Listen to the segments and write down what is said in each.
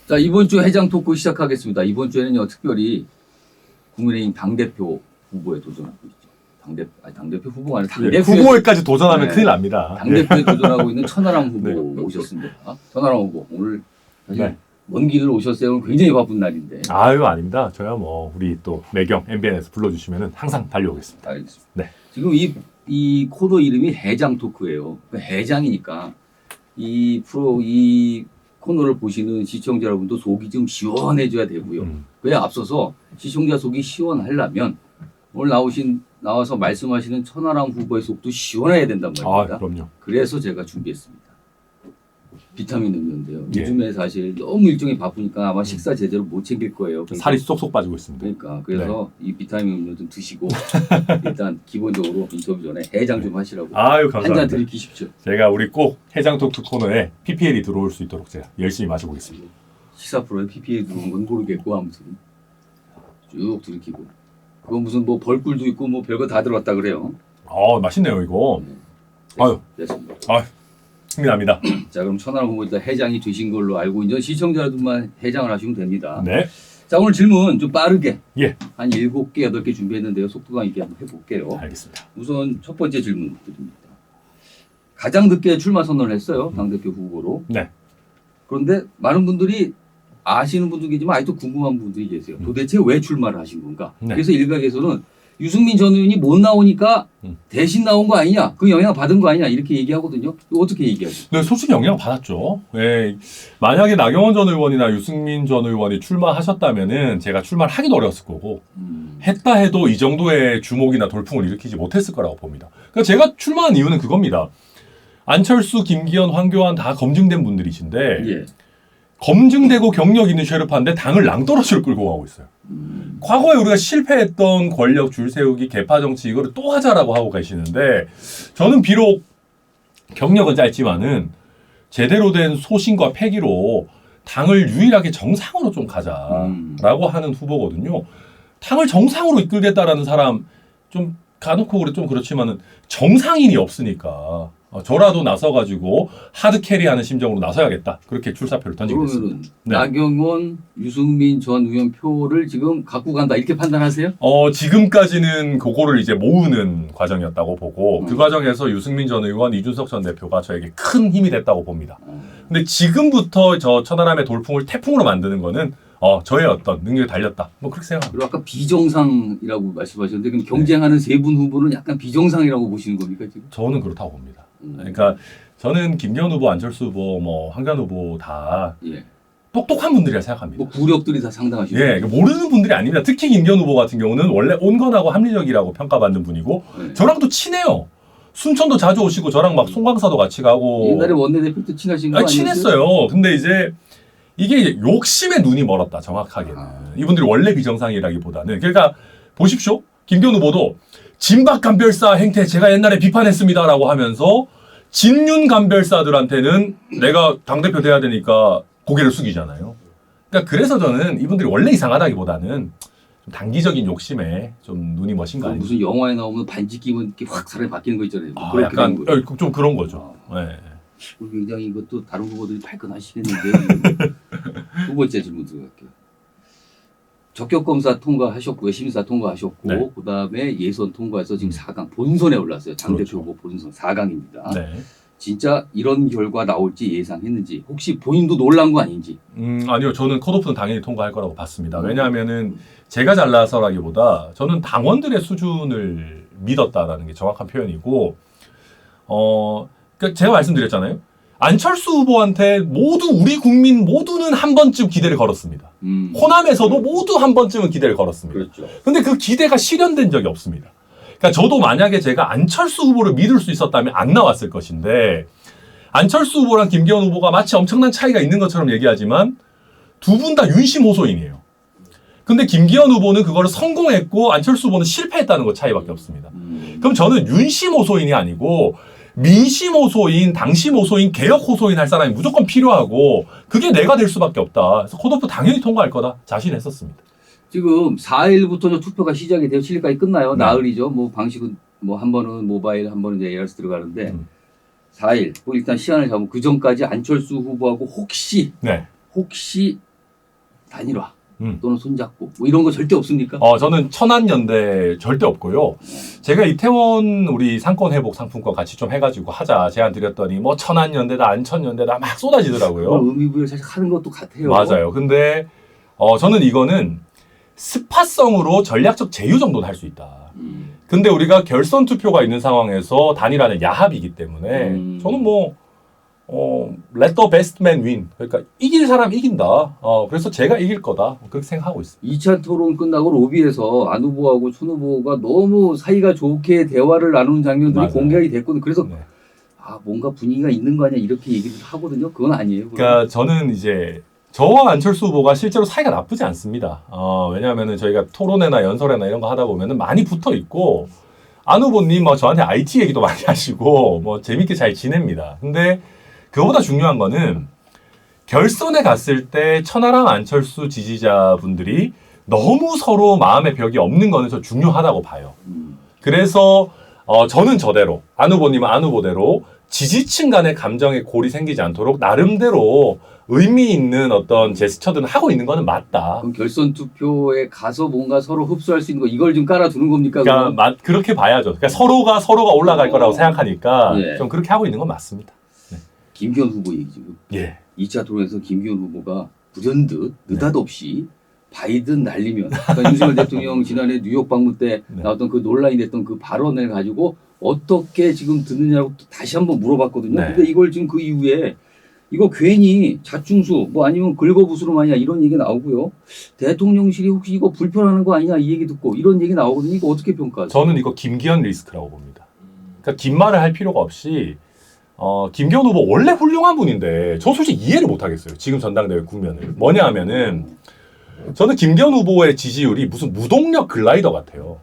자, 이번 주 해장 토크 시작하겠습니다. 이번 주에는요, 특별히 국민의힘 당대표 후보에 도전하고 있죠. 당대표 후보가 아니라 후보에까지 도전하면 네, 큰일 납니다. 당대표에 도전하고 있는 천하람 후보 네. 오셨습니다. 천하람 후보, 오늘 사실 네. 먼 길을 오셨어요. 굉장히 바쁜 날인데. 아유, 아닙니다. 저야 뭐 우리 또 매경 MBN에서 불러주시면은 항상 달려오겠습니다. 알겠습니다. 네. 지금 이 코너 이름이 해장 토크예요. 해장이니까 이 코너를 보시는 시청자 여러분도 속이 좀 시원해져야 되고요. 그에 앞서서 시청자 속이 시원하려면 오늘 나와서 말씀하시는 천하람 후보의 속도 시원해야 된단 말입니다. 아, 그럼요. 그래서 제가 준비했습니다. 비타민 음료인데요. 예. 요즘에 사실 너무 일정이 바쁘니까 아마 식사 제대로 못 챙길 거예요. 살이 쏙쏙 빠지고 있습니다. 그래서 이 비타민 음료 좀 드시고 일단 기본적으로 인터뷰 전에 해장 좀 하시라고 아유, 한 감사합니다. 잔 들이키십시오. 제가 우리 꼭 해장 토크 코너에 PPL이 들어올 수 있도록 제가 열심히 마셔보겠습니다. 시사 프로에 PPA 들어온 건 모르겠고 아무튼 쭉 들이키고 그거 무슨 뭐 벌꿀도 있고 뭐 별거 다 들어왔다 그래요. 맛있네요 이거. 아유, 됐습니다. 힘이 납니다. 자, 그럼 천하람 후보 일단 해장이 되신 걸로 알고 이제 시청자들만 해장을 하시면 됩니다. 네. 자, 오늘 질문 좀 빠르게 예. 한 7개, 8개 준비했는데요. 속도감 있게 한번 해볼게요. 알겠습니다. 우선 첫 번째 질문 드립니다. 가장 늦게 출마 선언을 했어요. 당대표 후보로. 네. 그런데 많은 분들이 아시는 분도 계지만 아직도 궁금한 분들이 계세요. 도대체 왜 출마를 하신 건가? 네. 그래서 일각에서는 유승민 전 의원이 못 나오니까 대신 나온 거 아니냐? 그 영향 받은 거 아니냐? 이렇게 얘기하거든요. 어떻게 얘기하죠? 네, 솔직히 영향 받았죠. 예, 만약에 나경원 전 의원이나 유승민 전 의원이 출마하셨다면은 제가 출마를 하기도 어려웠을 거고 했다 해도 이 정도의 주목이나 돌풍을 일으키지 못했을 거라고 봅니다. 그러니까 제가 출마한 이유는 그겁니다. 안철수, 김기현, 황교안 다 검증된 분들이신데 예. 검증되고 경력 있는 쉐르파인데 당을 낭떠러지로 끌고 가고 있어요. 과거에 우리가 실패했던 권력 줄 세우기, 개파 정치 이거를 또 하자라고 하고 계시는데 저는 비록 경력은 짧지만은 제대로 된 소신과 패기로 당을 유일하게 정상으로 좀 가자라고 하는 후보거든요. 당을 정상으로 이끌겠다라는 사람 좀 가놓고 그래 좀 그렇지만은 정상인이 없으니까 저라도 나서가지고 하드 캐리하는 심정으로 나서야겠다. 그렇게 출사표를 던지게 됐습니다. 그러면은 나경원, 유승민 전 의원 표를 지금 갖고 간다 이렇게 판단하세요? 지금까지는 그거를 이제 모으는 과정이었다고 보고 그 과정에서 유승민 전 의원, 이준석 전 대표가 저에게 큰 힘이 됐다고 봅니다. 근데 지금부터 저 천하람의 돌풍을 태풍으로 만드는 거는 저의 어떤 능력이 달렸다. 뭐 그렇게 생각합니다. 그리고 아까 비정상이라고 말씀하셨는데 그럼 경쟁하는 세 분 후보는 약간 비정상이라고 보시는 겁니까 지금? 저는 그렇다고 봅니다. 그러니까 저는 김기현 후보, 안철수 후보, 뭐 황교안 후보 다 예. 똑똑한 분들이라 생각합니다. 뭐 구력들이 다 상당하시고. 예, 모르는 분들이 아닙니다. 특히 김기현 후보 같은 경우는 원래 온건하고 합리적이라고 평가받는 분이고 네. 저랑도 친해요. 순천도 자주 오시고 저랑 막 송광사도 같이 가고. 옛날에 원내대표 때 친하신 거 아니었어요? 친했어요. 근데 이제 이게 욕심에 눈이 멀었다. 정확하게는. 이분들이 원래 비정상이라기보다는. 그러니까 보십시오. 김기현 후보도 진박감별사 행태 제가 옛날에 비판했습니다라고 하면서 진윤감별사들한테는 내가 당대표 돼야 되니까 고개를 숙이잖아요. 그러니까 그래서 저는 이분들이 원래 이상하다기보다는 좀 단기적인 욕심에 좀 눈이 머신 거 아니에요? 무슨 영화에 나오면 반지 끼면 이렇게 확 사람이 바뀌는 거 있잖아요. 약간 좀 그런 거죠. 네. 굉장히 이것도 다른 후보들이 발끈하시겠는데. 두 번째 질문 들어갈게요. 적격검사 통과하셨고요. 심사 통과하셨고 네. 그다음에 예선 통과해서 지금 4강 본선에 올랐어요. 당대표 그렇죠. 후보 본선 4강입니다. 네. 진짜 이런 결과 나올지 예상했는지 혹시 본인도 놀란 거 아닌지? 아니요. 저는 컷오프는 당연히 통과할 거라고 봤습니다. 왜냐하면은 제가 잘나서라기보다 저는 당원들의 수준을 믿었다라는 게 정확한 표현이고 그러니까 제가 말씀드렸잖아요. 안철수 후보한테 모두 우리 국민 모두는 한 번쯤 기대를 걸었습니다. 호남에서도 모두 한 번쯤은 기대를 걸었습니다. 그렇죠. 근데 그 기대가 실현된 적이 없습니다. 그러니까 저도 만약에 제가 안철수 후보를 믿을 수 있었다면 안 나왔을 것인데 안철수 후보랑 김기현 후보가 마치 엄청난 차이가 있는 것처럼 얘기하지만 두 분 다 윤심호소인이에요. 근데 김기현 후보는 그거를 성공했고 안철수 후보는 실패했다는 것 차이밖에 없습니다. 그럼 저는 윤심호소인이 아니고 민심호소인, 당심호소인, 개혁호소인 할 사람이 무조건 필요하고 그게 내가 될 수밖에 없다. 그래서 컷오프 당연히 통과할 거다. 자신했었습니다. 지금 4일부터 투표가 시작이 돼요. 7일까지 끝나요. 네. 나흘이죠. 뭐 방식은 뭐 한 번은 모바일, 한 번은 이제 ARS 들어가는데 4일. 뭐 일단 시간을 잡으면 그 전까지 안철수 후보하고 혹시 단일화 또는 손잡고 뭐 이런 거 절대 없습니까? 저는 천안연대 절대 없고요. 제가 이태원 우리 상권 회복 상품권 같이 좀 해가지고 하자 제안 드렸더니 뭐 천안연대다 안천연대다 막 쏟아지더라고요. 의미부여를 사실 하는 것도 같아요. 맞아요. 근데 저는 이거는 스파성으로 전략적 제휴 정도는 할 수 있다. 근데 우리가 결선 투표가 있는 상황에서 단일화는 야합이기 때문에 저는 뭐 let the best man win. 그러니까 이길 사람 이긴다. 그래서 제가 이길 거다. 그렇게 생각하고 있습니다. 2차 토론 끝나고 로비에서 안 후보하고 촌 후보가 너무 사이가 좋게 대화를 나누는 장면들이 맞아요. 공개가 됐거든요. 그래서 네. 뭔가 분위기가 있는 거 아니야 이렇게 얘기를 하거든요. 그건 아니에요. 그러니까 저는 이제 저와 안철수 후보가 실제로 사이가 나쁘지 않습니다. 왜냐하면은 저희가 토론회나 연설회나 이런 거 하다 보면은 많이 붙어 있고 안 후보님 뭐 저한테 IT 얘기도 많이 하시고 뭐 재밌게 잘 지냅니다. 근데 그거보다 중요한 거는 결선에 갔을 때 천하람 안철수 지지자분들이 너무 서로 마음의 벽이 없는 거는 저 중요하다고 봐요. 그래서 저는 저대로 안 후보님은 안 후보대로 지지층 간의 감정의 골이 생기지 않도록 나름대로 의미 있는 어떤 제스처들은 하고 있는 거는 맞다. 그럼 결선 투표에 가서 뭔가 서로 흡수할 수 있는 거 이걸 좀 깔아두는 겁니까? 그러니까 그렇게 봐야죠. 그러니까 서로가 올라갈 거라고 생각하니까 예. 좀 그렇게 하고 있는 건 맞습니다. 김기현 후보 얘기 지금. 예. 2차 토론에서 김기현 후보가 불현듯 느닷없이 바이든 날리면 그러니까 윤석열 대통령 지난해 뉴욕 방문 때 나왔던 그 논란이 됐던 그 발언을 가지고 어떻게 지금 듣느냐고 또 다시 한번 물어봤거든요. 네. 근데 이걸 지금 그 이후에 이거 괜히 자충수 뭐 아니면 긁어부스럼 아니냐 이런 얘기 나오고요. 대통령실이 혹시 이거 불편하는 거 아니냐 이 얘기 듣고 이런 얘기 나오거든요. 이거 어떻게 평가하세요? 저는 이거 김기현 리스크라고 봅니다. 그러니까 긴 말을 할 필요가 없이 김기현 후보 원래 훌륭한 분인데 저 솔직히 이해를 못 하겠어요. 지금 전당대회 국면을. 뭐냐 하면은 저는 김기현 후보의 지지율이 무슨 무동력 글라이더 같아요.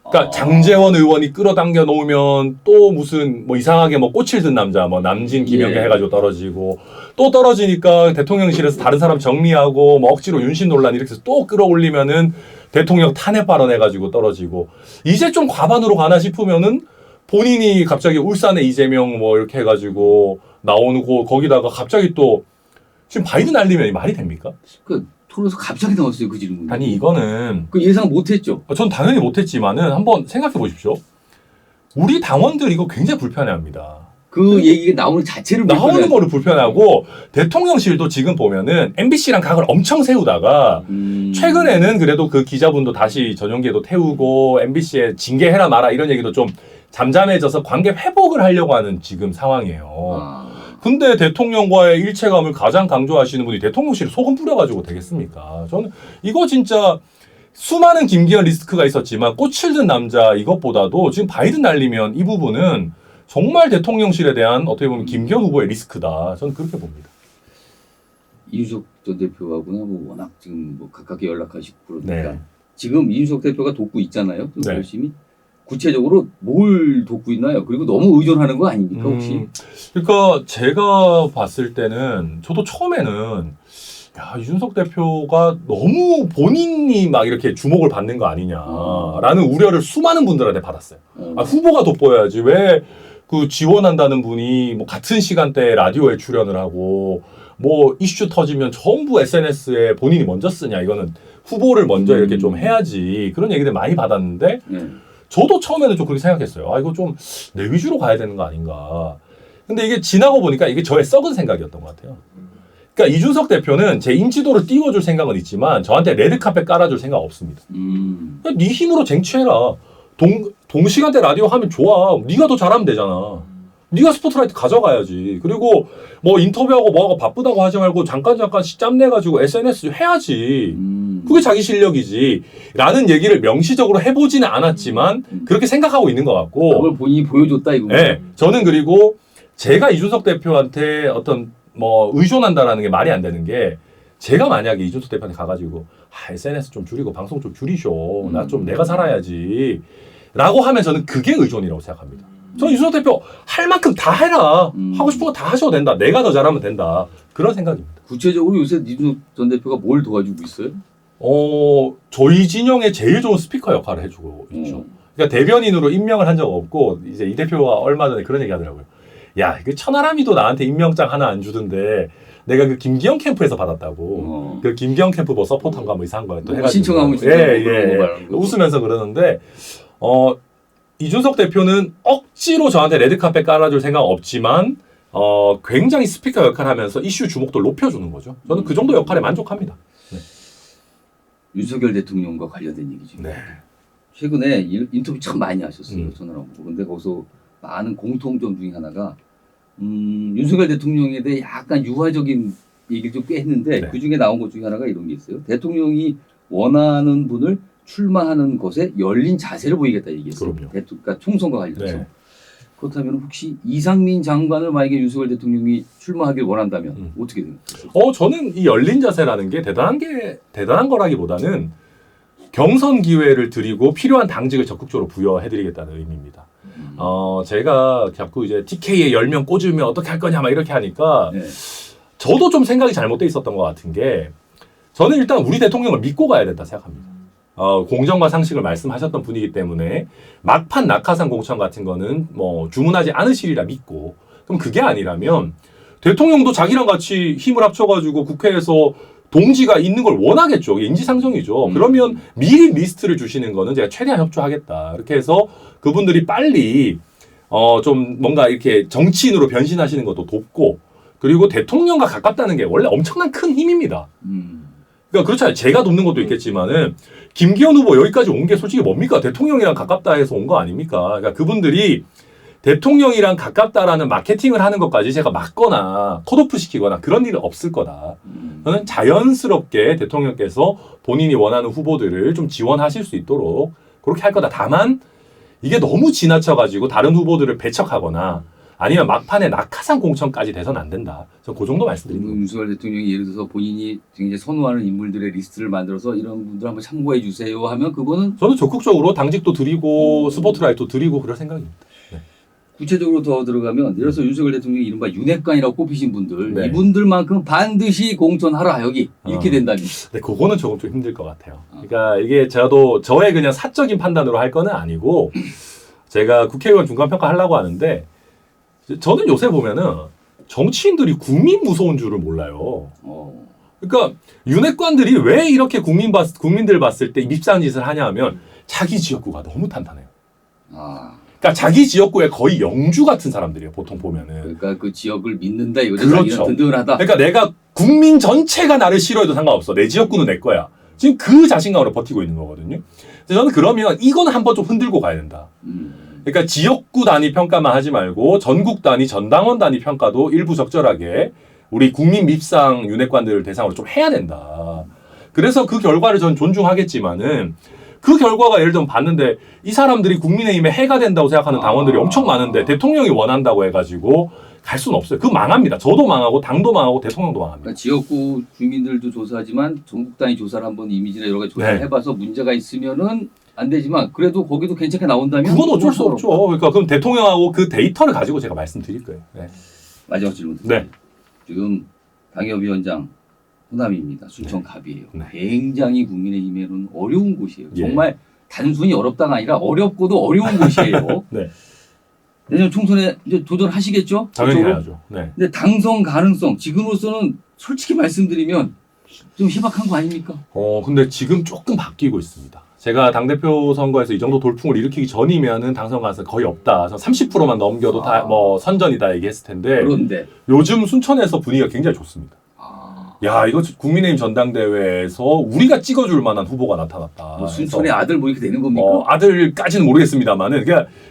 그러니까 장제원 의원이 끌어당겨 놓으면 또 무슨 뭐 이상하게 뭐 꽃을 든 남자 뭐 남진 김영경 해가지고 떨어지고 또 떨어지니까 대통령실에서 다른 사람 정리하고 뭐 억지로 윤심 논란 이렇게 해서 또 끌어올리면은 대통령 탄핵 발언해가지고 떨어지고 이제 좀 과반으로 가나 싶으면은 본인이 갑자기 울산에 이재명 뭐 이렇게 해가지고 나오는 거기다가 갑자기 또 지금 바이든 날리면 말이 됩니까? 그 토론에서 갑자기 나왔어요 그 질문이. 아니 이거는 그 예상 못했죠. 전 당연히 못했지만은 한번 생각해 보십시오. 우리 당원들 이거 굉장히 불편해합니다. 그 얘기가 나오는 자체를 나오는 거를 불편하고 대통령실도 지금 보면은 MBC랑 각을 엄청 세우다가 최근에는 그래도 그 기자분도 다시 전용기에도 태우고 MBC에 징계해라 마라 이런 얘기도 좀 잠잠해져서 관계 회복을 하려고 하는 지금 상황이에요. 근데 대통령과의 일체감을 가장 강조하시는 분이 대통령실에 소금 뿌려가지고 되겠습니까? 저는 이거 진짜 수많은 김기현 리스크가 있었지만 꽃을 든 남자 이것보다도 지금 바이든 날리면 이 부분은 정말 대통령실에 대한 어떻게 보면 김기현 후보의 리스크다. 저는 그렇게 봅니다. 이준석 전 대표하고는 뭐 워낙 지금 뭐 가깝게 연락하시고 그러니까 네. 지금 이준석 대표가 돕고 있잖아요. 네. 열심히. 구체적으로 뭘 돕고 있나요? 그리고 너무 의존하는 거 아닙니까 혹시? 그러니까 제가 봤을 때는 저도 처음에는 야 이준석 대표가 너무 본인이 막 이렇게 주목을 받는 거 아니냐라는 우려를 수많은 분들한테 받았어요. 후보가 돋보여야지 왜 그 지원한다는 분이 뭐 같은 시간대에 라디오에 출연을 하고 뭐 이슈 터지면 전부 SNS에 본인이 먼저 쓰냐 이거는 후보를 먼저 이렇게 좀 해야지 그런 얘기들 많이 받았는데 저도 처음에는 좀 그렇게 생각했어요. 이거 좀 내 위주로 가야 되는 거 아닌가. 근데 이게 지나고 보니까 이게 저의 썩은 생각이었던 것 같아요. 그러니까 이준석 대표는 제 인지도를 띄워줄 생각은 있지만 저한테 레드카펫 깔아줄 생각 없습니다. 네 힘으로 쟁취해라. 동시간대 라디오 하면 좋아. 네가 더 잘하면 되잖아. 네가 스포트라이트 가져가야지. 그리고 뭐 인터뷰하고 뭐하고 바쁘다고 하지 말고 잠깐씩 짬내가지고 SNS 해야지. 그게 자기 실력이지. 라는 얘기를 명시적으로 해보지는 않았지만 그렇게 생각하고 있는 것 같고. 그걸 본인이 보여줬다 이거. 네. 저는 그리고 제가 이준석 대표한테 어떤 뭐 의존한다라는 게 말이 안 되는 게 제가 만약에 이준석 대표한테 가가지고 SNS 좀 줄이고 방송 좀 줄이쇼. 나 좀 내가 살아야지. 라고 하면 저는 그게 의존이라고 생각합니다. 저는 이준석 대표 할 만큼 다 해라. 하고 싶은 거 다 하셔도 된다. 내가 더 잘하면 된다. 그런 생각입니다. 구체적으로 요새 이준석 전 대표가 뭘 도와주고 있어요? 저희 진영의 제일 좋은 스피커 역할을 해주고 있죠. 그러니까 대변인으로 임명을 한 적 없고 이제 이 대표가 얼마 전에 그런 얘기 하더라고요. 야, 이거 천하람이도 나한테 임명장 하나 안 주던데 내가 그 김기영 캠프에서 받았다고. 그 김기영 캠프 뭐 서포터인가 뭐 이상한 거 또 해가지고. 신청하면 웃으면서 그러는데 이준석 대표는 억지로 저한테 레드카펫 깔아줄 생각 없지만 굉장히 스피커 역할을 하면서 이슈 주목도를 높여주는 거죠. 저는 그 정도 역할에 만족합니다. 네. 윤석열 대통령과 관련된 얘기죠. 네. 최근에 인터뷰 참 많이 하셨어요. 전화로. 그런데 거기서 많은 공통점 중에 하나가 윤석열 대통령에 대해 약간 유화적인 얘기를 좀 꽤 했는데 네. 그중에 나온 것 중에 하나가 이런 게 있어요. 대통령이 원하는 분을 출마하는 것에 열린 자세를 보이겠다 얘기했어요. 그럼요. 그러니까 총선과 관련해서. 네. 그렇다면 혹시 이상민 장관을 만약에 윤석열 대통령이 출마하길 원한다면 어떻게 생각하세요? 저는 이 열린 자세라는 게 대단한 거라기보다는 경선 기회를 드리고 필요한 당직을 적극적으로 부여해드리겠다는 의미입니다. 제가 자꾸 이제 TK에 10명 꽂으면 어떻게 할 거냐 막 이렇게 하니까 네. 저도 좀 생각이 잘못돼 있었던 것 같은 게 저는 일단 우리 대통령을 믿고 가야 된다 생각합니다. 공정과 상식을 말씀하셨던 분이기 때문에 막판 낙하산 공천 같은 거는 뭐 주문하지 않으시리라 믿고 그럼 그게 아니라면 대통령도 자기랑 같이 힘을 합쳐가지고 국회에서 동지가 있는 걸 원하겠죠. 인지상정이죠. 그러면 미리 리스트를 주시는 거는 제가 최대한 협조하겠다. 이렇게 해서 그분들이 빨리 좀 뭔가 이렇게 정치인으로 변신하시는 것도 돕고 그리고 대통령과 가깝다는 게 원래 엄청난 큰 힘입니다. 그러니까 그렇잖아요. 제가 돕는 것도 있겠지만은 김기현 후보 여기까지 온 게 솔직히 뭡니까? 대통령이랑 가깝다 해서 온 거 아닙니까? 그러니까 그분들이 대통령이랑 가깝다라는 마케팅을 하는 것까지 제가 막거나 컷오프 시키거나 그런 일은 없을 거다. 저는 자연스럽게 대통령께서 본인이 원하는 후보들을 좀 지원하실 수 있도록 그렇게 할 거다. 다만 이게 너무 지나쳐가지고 다른 후보들을 배척하거나 아니면 막판에 낙하산 공천까지 돼서는 안 된다. 저는 그 정도 말씀드립니다. 윤석열 대통령이 예를 들어서 본인이 굉장히 선호하는 인물들의 리스트를 만들어서 이런 분들 한번 참고해 주세요 하면 그거는 저는 적극적으로 당직도 드리고 스포트라이트도 드리고 그럴 생각입니다. 네. 구체적으로 더 들어가면 예를 들어서 윤석열 대통령이 이른바 윤핵관이라고 꼽히신 분들 네. 이분들만큼 반드시 공천하라 여기 이렇게 된다면 네, 그거는 조금 좀 힘들 것 같아요. 그러니까 이게 저의 그냥 사적인 판단으로 할 거는 아니고 제가 국회의원 중간평가 하려고 하는데 저는 요새 보면은 정치인들이 국민 무서운 줄을 몰라요. 그러니까 윤핵관들이 왜 이렇게 국민들 봤을 때 밉상 짓을 하냐 하면 자기 지역구가 너무 탄탄해요. 그러니까 자기 지역구에 거의 영주 같은 사람들이에요. 보통 보면은. 그러니까 그 지역을 믿는다 이거죠. 그렇죠. 든든하다. 그러니까 내가 국민 전체가 나를 싫어해도 상관없어. 내 지역구는 내 거야. 지금 그 자신감으로 버티고 있는 거거든요. 저는 그러면 이거는 한번 좀 흔들고 가야 된다. 그러니까 지역구 단위 평가만 하지 말고 전국 단위, 전당원 단위 평가도 일부 적절하게 우리 국민 밉상 윤핵관들을 대상으로 좀 해야 된다. 그래서 그 결과를 전 존중하겠지만은 그 결과가 예를 들면 봤는데 이 사람들이 국민의힘에 해가 된다고 생각하는 당원들이 엄청 많은데 대통령이 원한다고 해가지고 갈 수는 없어요. 그거 망합니다. 저도 망하고 당도 망하고 대통령도 망합니다. 그러니까 지역구 주민들도 조사하지만 전국 단위 조사를 한번 이미지나 여러 가지 조사를 해봐서 문제가 있으면은 안 되지만 그래도 거기도 괜찮게 나온다면 그건 어쩔 수 없죠. 그러니까 그럼 대통령하고 그 데이터를 가지고 제가 말씀드릴 거예요. 네. 마지막 질문. 네. 지금 당협위원장 호남입니다. 순천 갑이에요. 굉장히 국민의힘에는 어려운 곳이에요. 정말 단순히 어렵다가 아니라 어렵고도 어려운 곳이에요. 네. 내년 총선에 이제 도전하시겠죠? 당연히 해야죠. 네. 근데 당선 가능성 지금으로서는 솔직히 말씀드리면 좀 희박한 거 아닙니까? 근데 지금 조금 바뀌고 있습니다. 제가 당대표 선거에서 이 정도 돌풍을 일으키기 전이면은 당선 가능성이 거의 없다. 30%만 넘겨도 다 뭐 선전이다 얘기했을 텐데. 그런데 요즘 순천에서 분위기가 굉장히 좋습니다. 야, 이거 국민의힘 전당대회에서 우리가 찍어줄 만한 후보가 나타났다. 뭐 순천의 아들 뭐 이렇게 되는 겁니까? 아들까지는 모르겠습니다만은.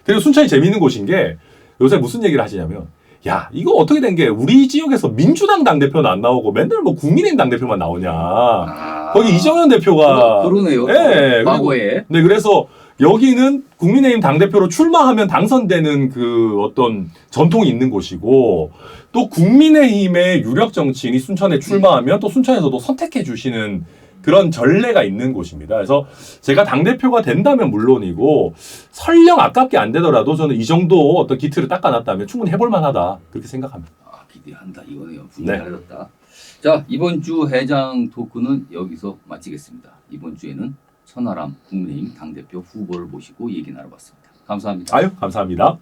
그리고 순천이 재미있는 곳인 게 요새 무슨 얘기를 하시냐면 야, 이거 어떻게 된 게 우리 지역에서 민주당 당대표는 안 나오고 맨날 뭐 국민의힘 당대표만 나오냐. 거기 이정현 대표가. 그러네요. 네, 과거에. 네, 그래서 여기는 국민의힘 당대표로 출마하면 당선되는 그 어떤 전통이 있는 곳이고 또 국민의힘의 유력 정치인이 순천에 출마하면 또 순천에서도 선택해 주시는 그런 전례가 있는 곳입니다. 그래서 제가 당대표가 된다면 물론이고 설령 아깝게 안 되더라도 저는 이 정도 어떤 기틀을 닦아놨다면 충분히 해볼 만하다. 그렇게 생각합니다. 기대한다. 이거네요. 분위기 달라졌다. 자, 이번 주 회장 토크는 여기서 마치겠습니다. 이번 주에는 천하람 국민의힘 당대표 후보를 모시고 얘기 나눠봤습니다. 감사합니다. 감사합니다.